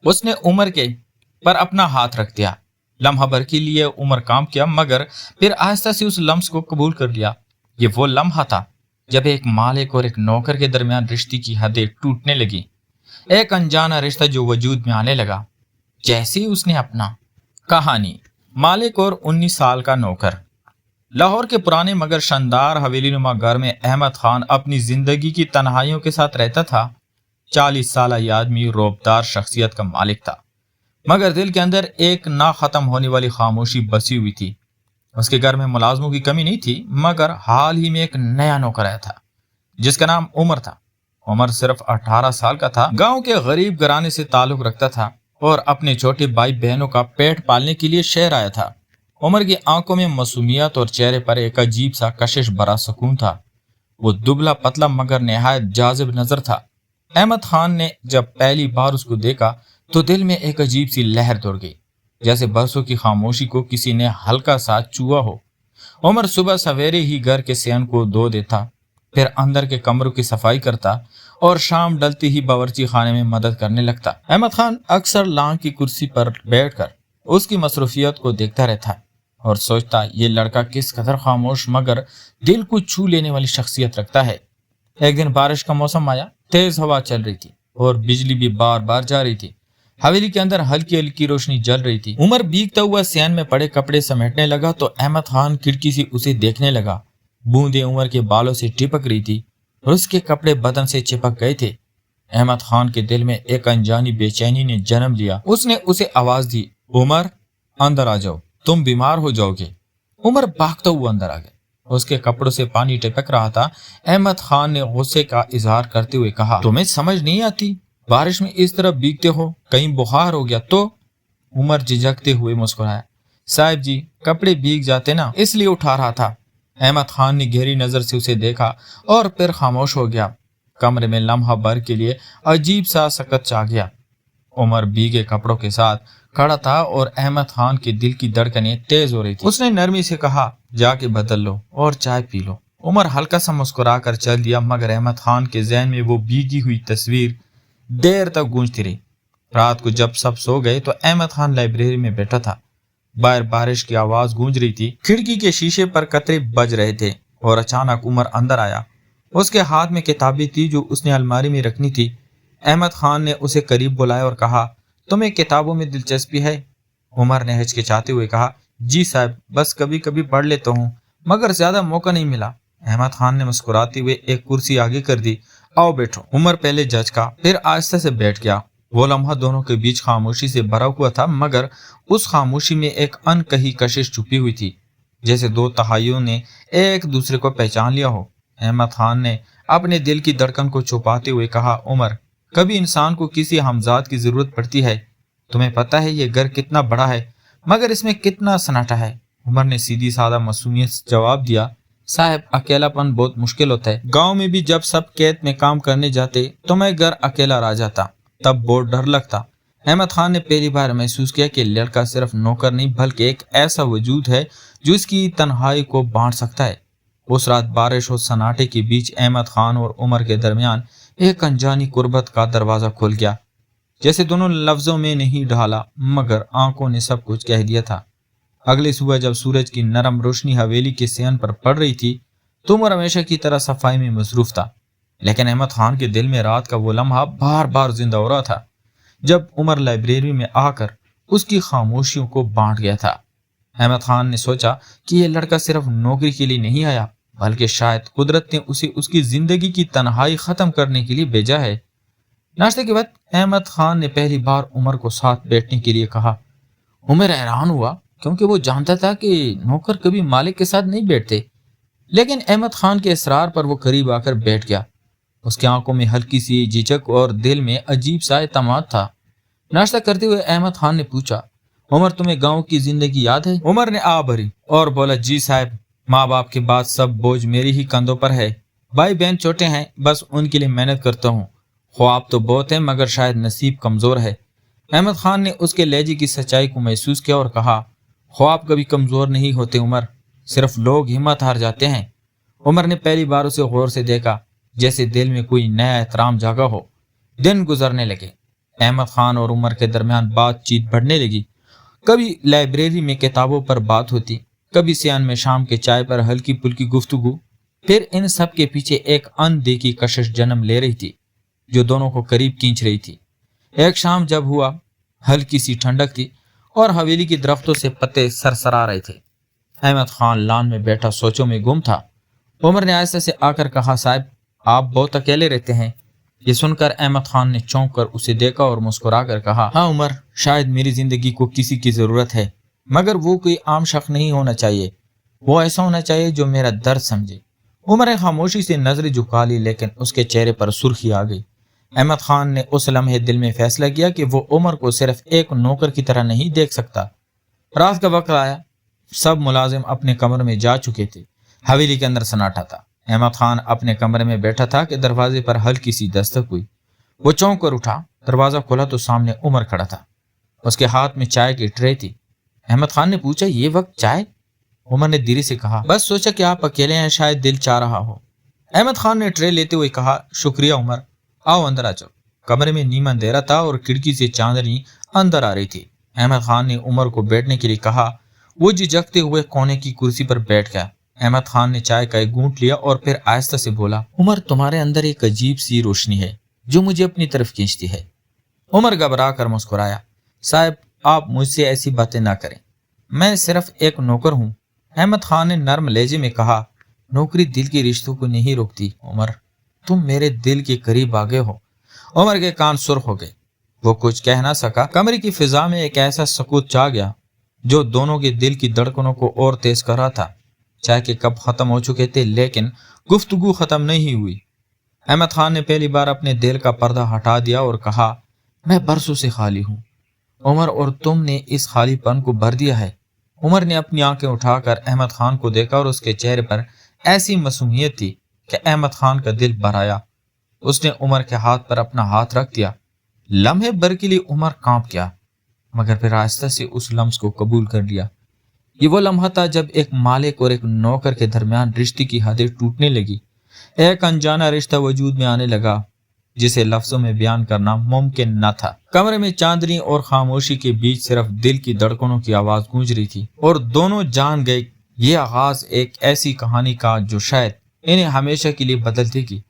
उसने उमर के पर अपना हाथ रख दिया। लम्हा भर के लिए उमर काम किया, मगर फिर आहिस्ता से उस लम्स को कबूल कर लिया। ये वो लम्हा था जब एक मालिक और एक नौकर के दरमियान रिश्ते की हदें टूटने लगी। एक अनजाना रिश्ता जो वजूद में आने लगा। जैसे ही उसने अपना कहानी मालिक और 19 साल का नौकर। लाहौर के पुराने मगर शानदार हवेली नुमा घर में अहमद खान अपनी जिंदगी की तन्हाइयों के साथ रहता था। 40 साल ये आदमी रौबदार शख्सियत का मालिक था, मगर दिल के अंदर एक ना खत्म होने वाली खामोशी बसी हुई थी। उसके घर में मुलाजमों की कमी नहीं थी, मगर हाल ही में एक नया नौकर आया था जिसका नाम उमर था। उमर सिर्फ 18 साल का था, गांव के गरीब घराने से ताल्लुक रखता था और अपने छोटे भाई बहनों का पेट पालने के लिए शहर आया था। उमर की आंखों में मासूमियत और चेहरे पर एक अजीब सा कशिश भरा सुकून था। वो दुबला पतला मगर निहायत जाजिब नजर था। अहमद खान ने जब पहली बार उसको देखा तो दिल में एक अजीब सी लहर दौड़ गई, जैसे बरसों की खामोशी को किसी ने हल्का सा छुआ हो। उमर सुबह सवेरे ही घर के सियान को धो देता, फिर अंदर के कमरों की सफाई करता और शाम डलती ही बावर्ची खाने में मदद करने लगता। अहमद खान अक्सर लांग की कुर्सी पर बैठकर उसकी मसरूफियत को देखता रहता और सोचता, ये लड़का किस कदर खामोश मगर दिल को छू लेने वाली शख्सियत रखता है। एक दिन बारिश का मौसम आया, तेज हवा चल रही थी और बिजली भी बार बार जा रही थी। हवेली के अंदर हल्की हल्की रोशनी जल रही थी। उमर भीगता हुआ सियान में पड़े कपड़े समेटने लगा तो अहमद खान खिड़की से उसे देखने लगा। बूंदे उमर के बालों से टिपक रही थी और उसके कपड़े बदन से चिपक गए थे। अहमद खान के दिल में एक अनजानी बेचैनी ने जन्म लिया। उसने उसे आवाज दी, उमर अंदर आ जाओ, तुम बीमार हो जाओगे। उमर भागता हुआ अंदर आ गया। उसके कपड़ों से पानी टपक रहा था। अहमद खान ने गुस्से का इजहार करते हुए कहा, तुम्हें समझ नहीं आती, बारिश में इस तरह भीगते हो, कहीं बुखार हो गया तो? उमर झिझकते हुए मुस्कुराया, साहब जी कपड़े भीग जाते ना, इसलिए उठा रहा था। अहमद खान ने गहरी नजर से उसे देखा और फिर खामोश हो गया। कमरे में लम्हा भर के लिए अजीब सा सकत छा गया। उमर भीगे कपड़ों के साथ खड़ा था और अहमद खान के दिल की धड़कनें तेज हो रही थी। उसने नरमी से कहा, जाके बदल लो और चाय पी लो। उमर हल्का सा मुस्कुरा कर चल दिया, मगर अहमद खान के जहन में वो भीगी हुई तस्वीर देर तक गूंजती रही। रात को जब सब सो गए तो अहमद खान लाइब्रेरी में बैठा था। बाहर बारिश की आवाज गूंज रही थी, खिड़की के शीशे पर कतरे बज रहे थे और अचानक उमर अंदर आया। उसके हाथ में किताबें थी जो उसने अलमारी में रखनी थी। अहमद खान ने उसे करीब बुलाया और कहा, तुम्हें किताबों में दिलचस्पी है? उमर ने हिचकिचाते हुए कहा, जी साहब, बस कभी कभी पढ़ लेता हूँ, मगर ज्यादा मौका नहीं मिला। अहमद खान ने मुस्कुराते हुए एक कुर्सी आगे कर दी, आओ बैठो। उमर पहले झचका, फिर आहिस्ता से बैठ गया। वो लम्हा दोनों के बीच खामोशी से भरा हुआ था, मगर उस खामोशी में एक अनकही कशिश छुपी हुई थी, जैसे दो तहाइयों ने एक दूसरे को पहचान लिया हो। अहमद खान ने अपने दिल की धड़कन को छुपाते हुए कहा, उमर, कभी इंसान को किसी हमजाद की जरूरत पड़ती है। तुम्हें पता है ये घर कितना बड़ा है, मगर इसमें कितना सन्नाटा है। उमर ने सीधी सादा मासूमियत से जवाब दिया, साहब अकेलापन बहुत मुश्किल होता है। गांव में भी जब सब खेत में काम करने जाते तो मैं घर अकेला रह जाता, तब बहुत डर लगता। अहमद खान ने पहली बार महसूस किया कि लड़का सिर्फ नौकर नहीं बल्कि एक ऐसा वजूद है जो इसकी तन्हाई को बांट सकता है। उस रात बारिश और सन्नाटे के बीच अहमद खान और उमर के दरमियान एक अनजानी कुर्बत का दरवाजा खुल गया, जैसे दोनों लफ्जों में नहीं ढाला मगर आंखों ने सब कुछ कह दिया था। अगली सुबह जब सूरज की नरम रोशनी हवेली के सियान पर पड़ रही थी तो उमर हमेशा की तरह सफाई में मसरूफ था, लेकिन अहमद खान के दिल में रात का वो लम्हा बार बार जिंदा हो रहा था जब उमर लाइब्रेरी में आकर उसकी खामोशियों को बांट गया था। अहमद खान ने सोचा कि यह लड़का सिर्फ नौकरी के लिए नहीं आया, बल्कि शायद कुदरत ने उसे उसकी जिंदगी की तन्हाई खत्म करने के लिए भेजा है। नाश्ते के बाद अहमद खान ने पहली बार उमर को साथ बैठने के लिए कहा। उमर हैरान हुआ क्योंकि वो जानता था कि नौकर कभी मालिक के साथ नहीं बैठते, लेकिन अहमद खान के इसरार पर वो करीब आकर बैठ गया। उसकी आंखों में हल्की सी झिझक और दिल में अजीब सा एतमाद था। नाश्ता करते हुए अहमद खान ने पूछा, उमर, तुम्हें गांव की जिंदगी याद है? उमर ने आ भरी और बोला, जी साहब, माँ बाप के बाद सब बोझ मेरी ही कंधों पर है। भाई बहन छोटे हैं, बस उनके लिए मेहनत करता हूँ। ख्वाब तो बहुत है मगर शायद नसीब कमजोर है। अहमद खान ने उसके लहजे की सच्चाई को महसूस किया और कहा, ख्वाब कभी कमजोर नहीं होते उमर, सिर्फ लोग हिम्मत हार जाते हैं। उमर ने पहली बार उसे गौर से देखा, जैसे दिल में कोई नया एहतराम जागा हो। दिन गुजरने लगे। अहमद खान और उमर के दरमियान बातचीत बढ़ने लगी। कभी लाइब्रेरी में किताबों पर बात होती, कभी सियान में शाम के चाय पर हल्की फुल्की गुफ्तगू। फिर इन सब के पीछे एक अनदेखी कशिश जन्म ले रही थी जो दोनों को करीब खींच रही थी। एक शाम जब हुआ, हल्की सी ठंडक थी और हवेली की दरख्तों से पत्ते सरसरा रहे थे। अहमद खान लान में बैठा सोचों में गुम था। उमर ने आहिस्ता से आकर कहा, साहब आप बहुत अकेले रहते हैं। ये सुनकर अहमद खान ने चौंक कर उसे देखा और मुस्कुरा कर कहा, हाँ उमर, शायद मेरी जिंदगी को किसी की जरूरत है, मगर वो कोई आम शख्स नहीं होना चाहिए। वो ऐसा होना चाहिए जो मेरा दर्द समझे। उमर ने खामोशी से नजरें झुका ली, लेकिन उसके चेहरे पर सुर्खी आ गई। अहमद खान ने उस लम्हे दिल में फैसला किया कि वो उमर को सिर्फ एक नौकर की तरह नहीं देख सकता। रात का वक्त आया, सब मुलाजिम अपने कमरे में जा चुके थे। हवेली के अंदर सन्नाटा था। अहमद खान अपने कमरे में बैठा था कि दरवाजे पर हल्की सी दस्तक हुई। वो चौंक कर उठा। दरवाजा खोला तो सामने उमर खड़ा था। उसके हाथ में चाय की ट्रे थी। अहमद खान ने पूछा, ये वक्त चाय? उमर ने धीरे से कहा, बस सोचा कि आप अकेले हैं, शायद दिल चाह रहा हो। अहमद खान ने ट्रे लेते हुए कहा, शुक्रिया उमर, आओ अंदर आ जाओ। कमरे में नीम अंधेरा था और खिड़की से चांदनी अंदर आ रही थी। अहमद खान ने उमर को बैठने के लिए कहा। वो झिझकते हुए कोने की कुर्सी पर बैठ गया। अहमद खान ने चाय का एक घूंट लिया और फिर आहिस्ता से बोला, उमर तुम्हारे अंदर एक अजीब सी रोशनी है जो मुझे अपनी तरफ खींचती है। उमर घबरा कर मुस्कुराया, साहब आप मुझसे ऐसी बातें ना करें, मैं सिर्फ एक नौकर हूँ। अहमद खान ने नर्म लहजे में कहा, नौकरी दिल के रिश्तों को नहीं रोकती उमर, तुम मेरे दिल के करीब आ गए हो। उमर के कान सुर्ख हो गए। वो कुछ कह ना सका। कमरे की फिजा में एक ऐसा सुकूत छा गया जो दोनों के दिल की धड़कनों को और तेज कर रहा था। चाय के कप खत्म हो चुके थे, लेकिन गुफ्तगू खत्म नहीं हुई। अहमद खान ने पहली बार अपने दिल का पर्दा हटा दिया और कहा, मैं बरसों से खाली हूँ उमर, और तुमने इस खालीपन को भर दिया है। उमर ने अपनी आंखें उठाकर अहमद खान को देखा और उसके चेहरे पर ऐसी मासूमियत थी कि अहमद खान का दिल भर आया। उसने उमर के हाथ पर अपना हाथ रख दिया। लम्हे भर के लिए उमर कांप गया, मगर फिर आहिस्ता से उस लम्स को कबूल कर लिया। ये वो लम्हा था जब एक मालिक और एक नौकर के दरमियान रिश्ते की हदें टूटने लगी। एक अनजाना रिश्ता वजूद में आने लगा जिसे लफ्जों में बयान करना मुमकिन न था। कमरे में चांदनी और खामोशी के बीच सिर्फ दिल की धड़कनों की आवाज गूंज रही थी और दोनों जान गए ये आगाज एक ऐसी कहानी का जो शायद इन्हें हमेशा के लिए बदल देगी।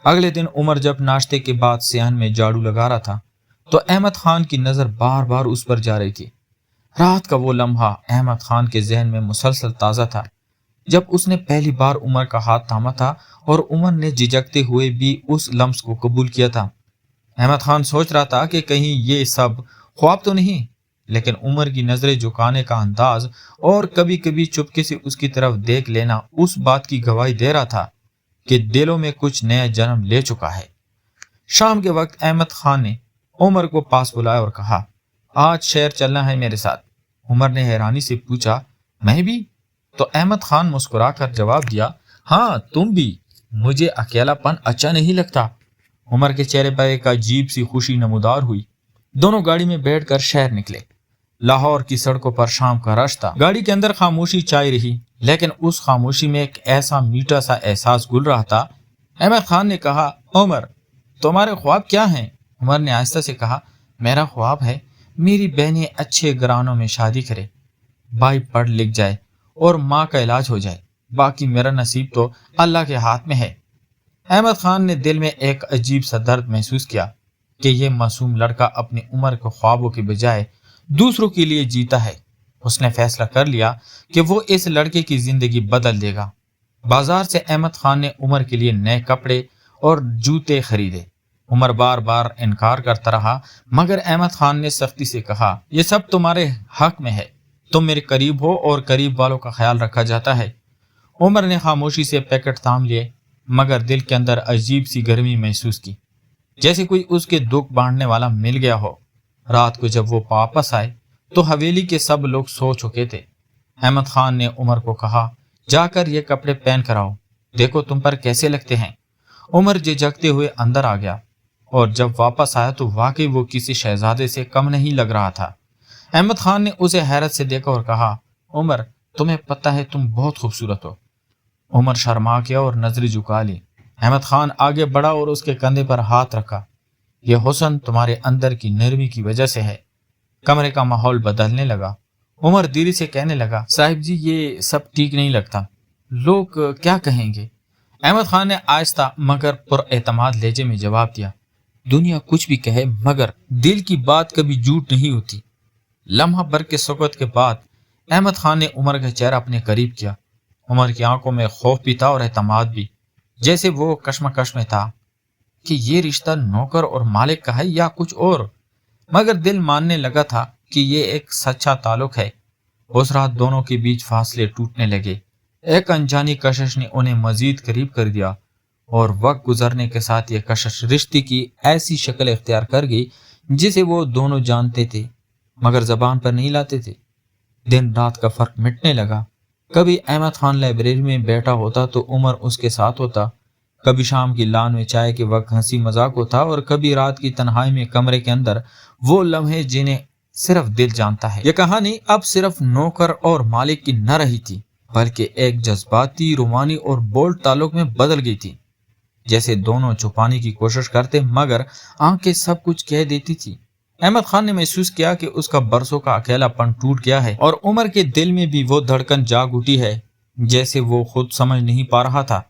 अगले दिन उमर जब नाश्ते के बाद सियान में झाड़ू लगा रहा था तो अहमद खान की नजर बार बार उस पर जा रही थी। रात का वो लम्हा अहमद खान के जहन में मुसलसल ताज़ा था जब उसने पहली बार उमर का हाथ थामा था और उमर ने झिझकते हुए भी उस लम्स को कबूल किया था। अहमद खान सोच रहा था कि कहीं ये सब ख्वाब तो नहीं, लेकिन उमर की नजरें झुकाने का अंदाज और कभी कभी चुपके से उसकी तरफ देख लेना उस बात की गवाही दे रहा था कि दिलों में कुछ नया जन्म ले चुका है। शाम के वक्त अहमद खान ने उमर को पास बुलाया और कहा, आज शहर चलना है मेरे साथ। उमर ने हैरानी से पूछा, मैं भी? तो अहमद खान मुस्कुरा कर जवाब दिया, हाँ तुम भी, मुझे अकेलापन अच्छा नहीं लगता। उमर के चेहरे पर एक अजीब सी खुशी नमूदार हुई। दोनों गाड़ी में बैठकर शहर निकले। लाहौर की सड़कों पर शाम का रश था। गाड़ी के अंदर खामोशी छाई रही, लेकिन उस खामोशी में एक ऐसा मीठा सा एहसास घुल रहा था। अहमद खान ने कहा, उमर तुम्हारे ख्वाब क्या हैं? उमर ने आहिस्ता से कहा, मेरा ख्वाब है मेरी बहनें अच्छे घरानों में शादी करे, भाई पढ़ लिख जाए और माँ का इलाज हो जाए। बाकी मेरा नसीब तो अल्लाह के हाथ में है। अहमद खान ने दिल में एक अजीब सा दर्द महसूस किया कि यह मासूम लड़का अपनी उम्र के ख्वाबों के बजाय दूसरों के लिए जीता है। उसने फैसला कर लिया कि वो इस लड़के की जिंदगी बदल देगा। बाजार से अहमद खान ने उमर के लिए नए कपड़े और जूते खरीदे। उमर बार बार इनकार करता रहा, मगर अहमद खान ने सख्ती से कहा, यह सब तुम्हारे हक में है, तुम मेरे करीब हो और करीब वालों का ख्याल रखा जाता है। उमर ने खामोशी से पैकेट थाम लिए, मगर दिल के अंदर अजीब सी गर्मी महसूस की, जैसे कोई उसके दुख बांटने वाला मिल गया हो। रात को जब वो वापस आए तो हवेली के सब लोग सो चुके थे। अहमद खान ने उमर को कहा, जाकर ये कपड़े पहन कर आओ, देखो तुम पर कैसे लगते हैं। उमर झिझकते हुए अंदर आ गया और जब वापस आया तो वाकई वो किसी शहजादे से कम नहीं लग रहा था। अहमद खान ने उसे हैरत से देखा और कहा, उमर तुम्हें पता है तुम बहुत खूबसूरत हो। उमर शर्मा गया और नजरें झुका ली। अहमद खान आगे बढ़ा और उसके कंधे पर हाथ रखा। یہ حسن تمہارے اندر کی نرمی کی وجہ سے ہے۔ کمرے کا ماحول بدلنے لگا۔ عمر دھیرے سے کہنے لگا، صاحب جی یہ سب ٹھیک نہیں لگتا، لوگ کیا کہیں گے؟ احمد خان نے آہستہ مگر پر اعتماد لہجے میں جواب دیا، دنیا کچھ بھی کہے مگر دل کی بات کبھی جھوٹ نہیں ہوتی۔ لمحہ بھر کے سکوت کے بعد احمد خان نے عمر کا چہرہ اپنے قریب کیا۔ عمر کی آنکھوں میں خوف بھی تھا اور اعتماد بھی، جیسے وہ کشمکش میں تھا کہ یہ رشتہ نوکر اور مالک کا ہے یا کچھ اور، مگر دل ماننے لگا تھا کہ یہ ایک سچا تعلق ہے۔ اس رات دونوں کے بیچ فاصلے ٹوٹنے لگے۔ ایک انجانی کشش نے انہیں مزید قریب کر دیا، اور وقت گزرنے کے ساتھ یہ کشش رشتے کی ایسی شکل اختیار کر گئی جسے وہ دونوں جانتے تھے مگر زبان پر نہیں لاتے تھے۔ دن رات کا فرق مٹنے لگا۔ کبھی احمد خان لائبریری میں بیٹھا ہوتا تو عمر اس کے ساتھ ہوتا، کبھی شام کی لان میں چائے کے وقت ہنسی مذاق ہوتا، اور کبھی رات کی تنہائی میں کمرے کے اندر وہ لمحے جنہیں صرف دل جانتا ہے۔ یہ کہانی اب صرف نوکر اور مالک کی نہ رہی تھی بلکہ ایک جذباتی، رومانی اور بولڈ تعلق میں بدل گئی تھی۔ جیسے دونوں چھپانے کی کوشش کرتے مگر آنکھیں سب کچھ کہہ دیتی تھی۔ احمد خان نے محسوس کیا کہ اس کا برسوں کا اکیلا پن ٹوٹ گیا ہے، اور عمر کے دل میں بھی وہ دھڑکن جاگ اٹھی ہے جیسے وہ خود سمجھ نہیں پا رہا تھا۔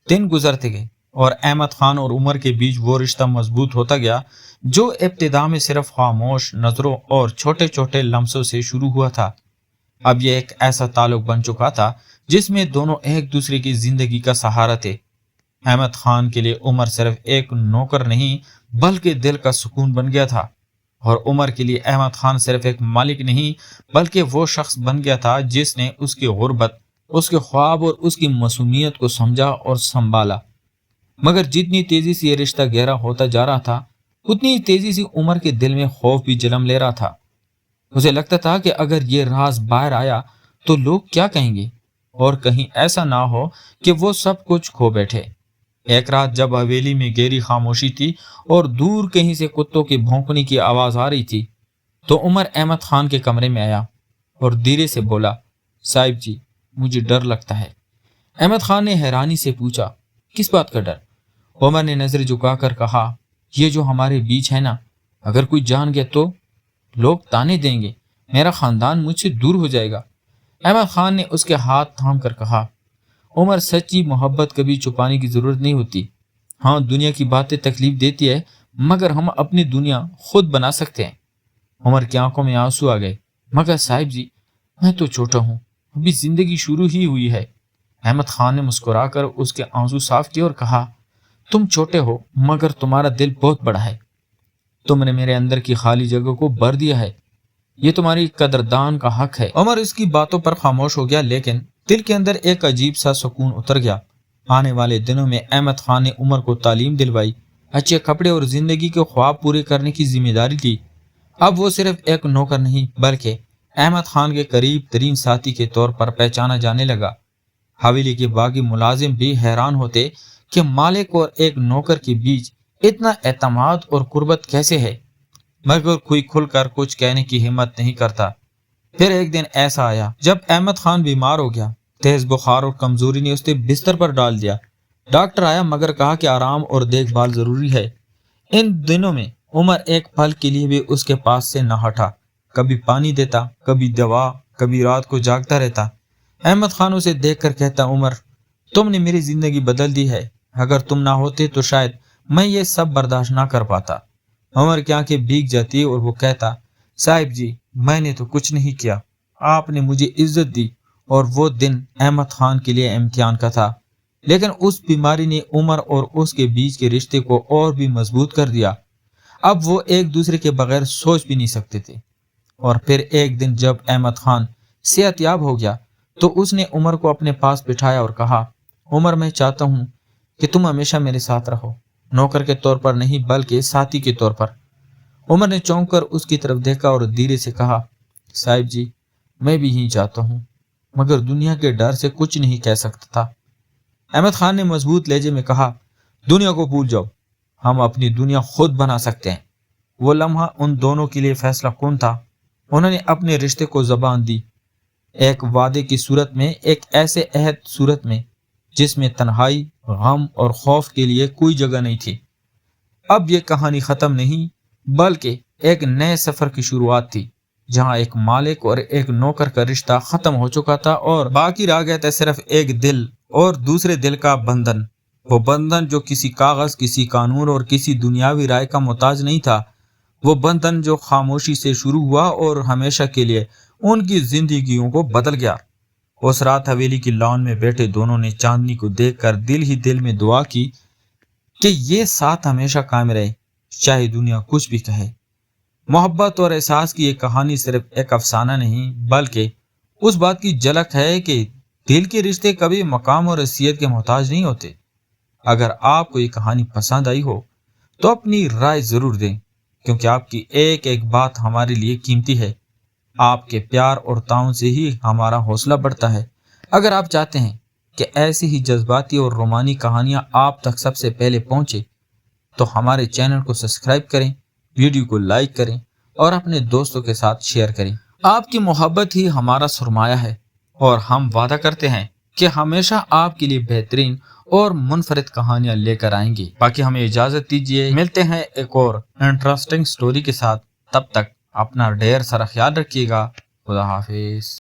دن گزرتے گئے اور احمد خان اور عمر کے بیچ وہ رشتہ مضبوط ہوتا گیا جو ابتدا میں صرف خاموش نظروں اور چھوٹے چھوٹے لمسوں سے شروع ہوا تھا۔ اب یہ ایک ایسا تعلق بن چکا تھا جس میں دونوں ایک دوسرے کی زندگی کا سہارا تھے۔ احمد خان کے لیے عمر صرف ایک نوکر نہیں بلکہ دل کا سکون بن گیا تھا، اور عمر کے لیے احمد خان صرف ایک مالک نہیں بلکہ وہ شخص بن گیا تھا جس نے اس کی غربت، اس کے خواب اور اس کی معصومیت کو سمجھا اور سنبھالا۔ مگر جتنی تیزی سے یہ رشتہ گہرا ہوتا جا رہا تھا اتنی ہی تیزی سے عمر کے دل میں خوف بھی جنم لے رہا تھا۔ اسے لگتا تھا کہ اگر یہ راز باہر آیا تو لوگ کیا کہیں گے، اور کہیں ایسا نہ ہو کہ وہ سب کچھ کھو بیٹھے۔ ایک رات جب حویلی میں گہری خاموشی تھی اور دور کہیں سے کتوں کی بھونکنے کی آواز آ رہی تھی تو عمر احمد خان کے کمرے میں آیا اور دھیرے سے بولا، صاحب جی مجھے ڈر لگتا ہے۔ احمد خان نے حیرانی سے پوچھا، کس بات کا ڈر؟ عمر نے نظر جھکا کر کہا، یہ جو ہمارے بیچ ہے نا، اگر کوئی جان گیا تو لوگ تانے دیں گے، میرا خاندان مجھ سے دور ہو جائے گا۔ احمد خان نے اس کے ہاتھ تھام کر کہا، عمر سچی محبت کبھی چھپانے کی ضرورت نہیں ہوتی۔ ہاں دنیا کی باتیں تکلیف دیتی ہے مگر ہم اپنی دنیا خود بنا سکتے ہیں۔ عمر کی آنکھوں میں آنسو آ گئے، مگر صاحب جی میں تو چھوٹا ہوں، ابھی زندگی شروع ہی ہوئی ہے۔ احمد خان نے مسکرا کر اس کے آنسو صاف کیے اور کہا، تم چھوٹے ہو مگر تمہارا دل بہت بڑا ہے، تم نے میرے اندر کی خالی جگہ کو بھر دیا ہے، یہ تمہاری قدردان کا حق ہے۔ عمر اس کی باتوں پر خاموش ہو گیا لیکن دل کے اندر ایک عجیب سا سکون اتر گیا۔ آنے والے دنوں میں احمد خان نے عمر کو تعلیم دلوائی، اچھے کپڑے اور زندگی کے خواب پورے کرنے کی ذمہ داری لی۔ اب وہ صرف ایک نوکر نہیں بلکہ احمد خان کے قریب ترین ساتھی کے طور پر پہچانا جانے لگا۔ حویلی کے باقی ملازم بھی حیران ہوتے کہ مالک اور ایک نوکر کے بیچ اتنا اعتماد اور قربت کیسے ہے، مگر کوئی کھل کر کچھ کہنے کی ہمت نہیں کرتا۔ پھر ایک دن ایسا آیا جب احمد خان بیمار ہو گیا، تیز بخار اور کمزوری نے اسے بستر پر ڈال دیا۔ ڈاکٹر آیا مگر کہا کہ آرام اور دیکھ بھال ضروری ہے۔ ان دنوں میں عمر ایک پل کے لیے بھی اس کے پاس سے نہ ہٹا، کبھی پانی دیتا، کبھی دوا، کبھی رات کو جاگتا رہتا۔ احمد خان اسے دیکھ کر کہتا، عمر تم نے میری زندگی بدل دی ہے، اگر تم نہ ہوتے تو شاید میں یہ سب برداشت نہ کر پاتا۔ عمر کی آنکھیں بھیگ جاتی اور وہ کہتا، صاحب جی میں نے تو کچھ نہیں کیا، آپ نے مجھے عزت دی۔ اور وہ دن احمد خان کے لیے امتحان کا تھا، لیکن اس بیماری نے عمر اور اس کے بیچ کے رشتے کو اور بھی مضبوط کر دیا۔ اب وہ ایک دوسرے کے بغیر سوچ بھی نہیں سکتے تھے۔ اور پھر ایک دن جب احمد خان صحت یاب ہو گیا تو اس نے عمر کو اپنے پاس بٹھایا اور کہا، عمر میں چاہتا ہوں کہ تم ہمیشہ میرے ساتھ رہو، نوکر کے طور پر نہیں بلکہ ساتھی کے طور پر۔ عمر نے چونک کر اس کی طرف دیکھا اور دھیرے سے کہا، صاحب جی میں بھی یہی چاہتا ہوں مگر دنیا کے ڈر سے کچھ نہیں کہہ سکتا تھا۔ احمد خان نے مضبوط لہجے میں کہا، دنیا کو بھول جاؤ، ہم اپنی دنیا خود بنا سکتے ہیں۔ وہ لمحہ ان دونوں کے لیے فیصلہ کن تھا۔ انہوں نے اپنے رشتے کو زبان دی، ایک وعدے کی صورت میں، ایک ایسے عہد صورت میں جس میں تنہائی، غم اور خوف کے لیے کوئی جگہ نہیں تھی۔ अब ये कहानी खत्म नहीं बल्कि एक नए सफर की शुरुआत थी, जहां एक मालिक और एक नौकर का रिश्ता खत्म हो चुका था और बाकी रह गया था सिर्फ एक दिल और दूसरे दिल का बंधन। वो बंधन जो किसी कागज, किसी कानून और किसी दुनियावी राय का मोहताज नहीं था। वो बंधन जो खामोशी से शुरू हुआ और हमेशा के लिए उनकी जिंदगियों को बदल गया। उस रात हवेली की लॉन में बैठे दोनों ने चांदनी को देखकर दिल ही दिल में दुआ की कि ये साथ हमेशा कायम रहे, चाहे दुनिया कुछ भी कहे। मोहब्बत और एहसास की ये कहानी सिर्फ एक अफसाना नहीं बल्कि उस बात की झलक है कि दिल के रिश्ते कभी मकाम और हैसियत के मोहताज नहीं होते। अगर आपको ये कहानी पसंद आई हो तो अपनी राय जरूर दें, क्योंकि आपकी एक एक बात हमारे लिए कीमती है। आपके प्यार और ताउन से ही हमारा हौसला बढ़ता है। अगर आप चाहते हैं कि ऐसी ही जज्बाती और रोमानी कहानियां आप तक सबसे पहले पहुंचे तो हमारे चैनल को सब्सक्राइब करें, वीडियो को लाइक करें और अपने दोस्तों के साथ शेयर करें। आपकी मोहब्बत ही हमारा सरमाया है और हम वादा करते हैं कि हमेशा आपके लिए बेहतरीन और मुनफरिद कहानियां लेकर आएंगे। बाकी हमें इजाजत दीजिए, मिलते हैं एक और इंटरेस्टिंग स्टोरी के साथ। तब तक अपना ढेर सारा ख्याल रखिएगा। खुदा हाफिज।